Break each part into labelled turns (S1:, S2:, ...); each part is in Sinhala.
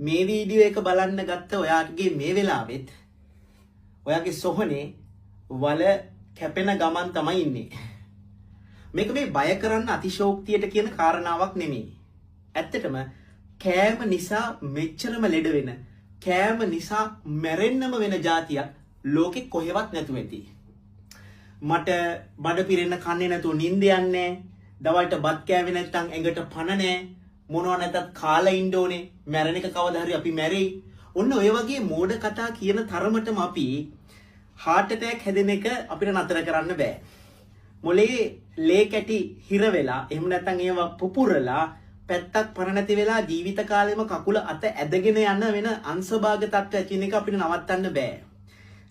S1: මේ වීඩියෝ එක බලන්න ගත්ත ඔයාගේ මේ වෙලාවෙත් ඔයාගේ සොහනේ වල කැපෙන ගමන් තමයි ඉන්නේ. මේක මේ බය කරන්න අතිශෝක්තියට කියන කාරණාවක් නෙමෙයි. ඇත්තටම කෑම නිසා මෙච්චරම ලෙඩ වෙන, කෑම නිසා මැරෙන්නම වෙන જાතියක් ලෝකෙ කොහෙවත් නැතුව ඇති. මට බඩ පිරෙන්න කන්නේ නැතුව නිින්ද යන්නේ, දවල්ට බත් කෑවේ නැත්නම් ඇඟට පණ නැහැ, මොනවා නැතත් කාලා ඉන්න ඕනේ, මැරෙන එක කවදා හරි අපි මැරෙයි. ඔන්න ඔය වගේ මෝඩ කතා කියන තරමටම අපි heart attack හැදෙන එක අපිට නතර කරන්න බෑ. මොලේ ලේ කැටි හිර වෙලා, එහෙම නැත්නම් ඒවා පුපුරලා පැත්තක් පණ නැති වෙලා ජීවිත කාලෙම කකුල අත ඇදගෙන යන වෙන අංශභාග තත්ත්ව ඇති වෙන එක අපිට නවත්තන්න බෑ.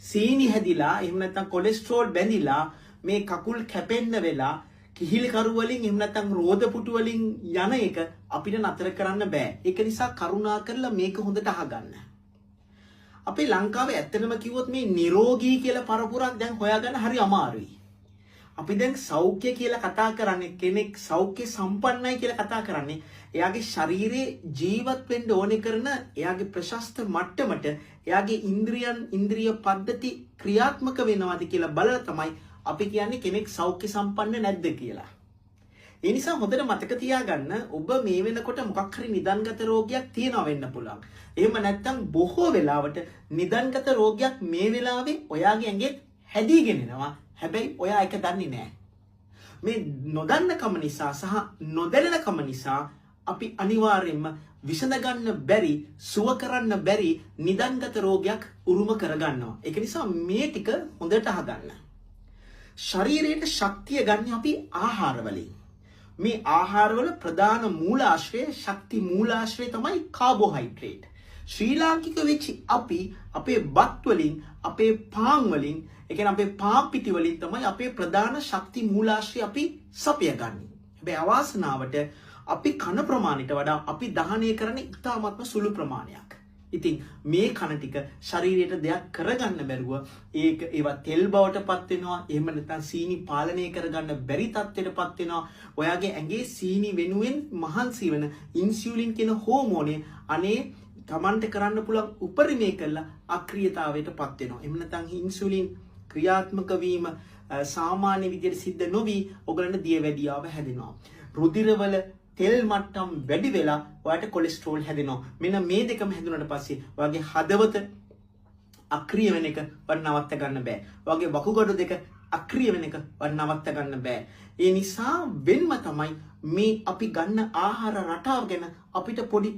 S1: සීනි හැදිලා, එහෙම නැත්නම් කොලෙස්ටරෝල් බැඳිලා මේ කකුල් කැපෙන්න වෙලා කිහිල් කරු වලින්, එහෙම නැත්නම් රෝද පුටු වලින් යන එක අපිට නතර කරන්න බෑ. ඒක නිසා කරුණා කරලා මේක හොඳට අහගන්න. අපේ ලංකාවේ ඇත්තටම කිව්වොත් මේ නිරෝගී කියලා පරපුරක් දැන් හොයාගන්න හරි අමාරුයි. අපි දැන් සෞඛ්‍ය කියලා කතා කරන්නේ, කෙනෙක් සෞඛ්‍ය සම්පන්නයි කියලා කතා කරන්නේ එයාගේ ශරීරයේ ජීවත් වෙන්න ඕනේ කරන එයාගේ ප්‍රශස්ත මට්ටමට එයාගේ ඉන්ද්‍රිය පද්ධති ක්‍රියාත්මක වෙනවාද කියලා බලලා තමයි අපි කියන්නේ කෙනෙක් සෞඛ්‍ය සම්පන්න නැද්ද කියලා. ඒ නිසා හොඳට මතක තියාගන්න, ඔබ මේ වෙනකොට මොකක් හරි නිදන්ගත රෝගයක් තියෙනවා වෙන්න පුළුවන්. එහෙම නැත්නම් බොහෝ වෙලාවට නිදන්ගත රෝගයක් මේ වෙලාවේ ඔයාගේ ඇඟෙත් හැදීගෙන එනවා. හැබැයි ඔයා ඒක දන්නේ නැහැ. මේ නොදන්නකම නිසා සහ නොදැනෙනකම නිසා අපි අනිවාර්යයෙන්ම විසඳගන්න බැරි, සුව කරන්න බැරි නිදන්ගත රෝගයක් උරුම කරගන්නවා. ඒක නිසා මේ ටික හොඳට අහගන්න. ශරීරයට ශක්තිය ගන්න අපි ආහාර වලින්. මේ ආහාරවල ප්‍රධාන මූලාශ්‍රය, ශක්ති මූලාශ්‍රය තමයි කාබෝහයිඩ්‍රේට්. ශ්‍රී ලාංකික වෙච්ච අපි අපේ බත් වලින්, අපේ පාන් වලින්, ඒ කියන්නේ අපේ පාන් පිටි වලින් තමයි අපේ ප්‍රධාන ශක්ති මූලාශ්‍රය අපි සපයගන්නේ. හැබැයි අවාසනාවට අපි කන ප්‍රමාණයට වඩා අපි දහනය කරන ඉතාමත්ම සුළු ප්‍රමාණයක්. ඉතින් මේ කන ටික ශරීරයට දෙයක් කරගන්න බැරුව ඒවා තෙල් බවට පත් වෙනවා. එහෙම නැත්නම් සීනි පාලනය කරගන්න බැරි තත්ත්වයට පත් වෙනවා. ඔයාගේ ඇඟේ සීනි වෙනුවෙන් මහන්සි වෙන ඉන්සියුලින් කියන හෝමෝනේ අනේ තමන්ට කරන්න පුළුවන් උපරිමය කළා අක්‍රියතාවයට පත් වෙනවා. එහෙම නැත්නම් ඉන්සියුලින් ක්‍රියාත්මක වීම සාමාන්‍ය විදිහට සිද්ධ නොවි ඔයගලන්ට දියවැඩියාව හැදෙනවා. රුධිරවල තෙල් මට්ටම් වැඩි වෙලා ඔයාට කොලෙස්ටරෝල් හැදෙනවා. මෙන්න මේ දෙකම හැදුනට පස්සේ ඔයාගේ හදවත අක්‍රිය වෙන එක නවත්ත ගන්න බෑ. ඔයාගේ වකුගඩු දෙක අක්‍රිය වෙන එක නවත්ත ගන්න බෑ. ඒ නිසා වෙන්ම තමයි මේ අපි ගන්න ආහාර රටාව ගැන අපිට පොඩි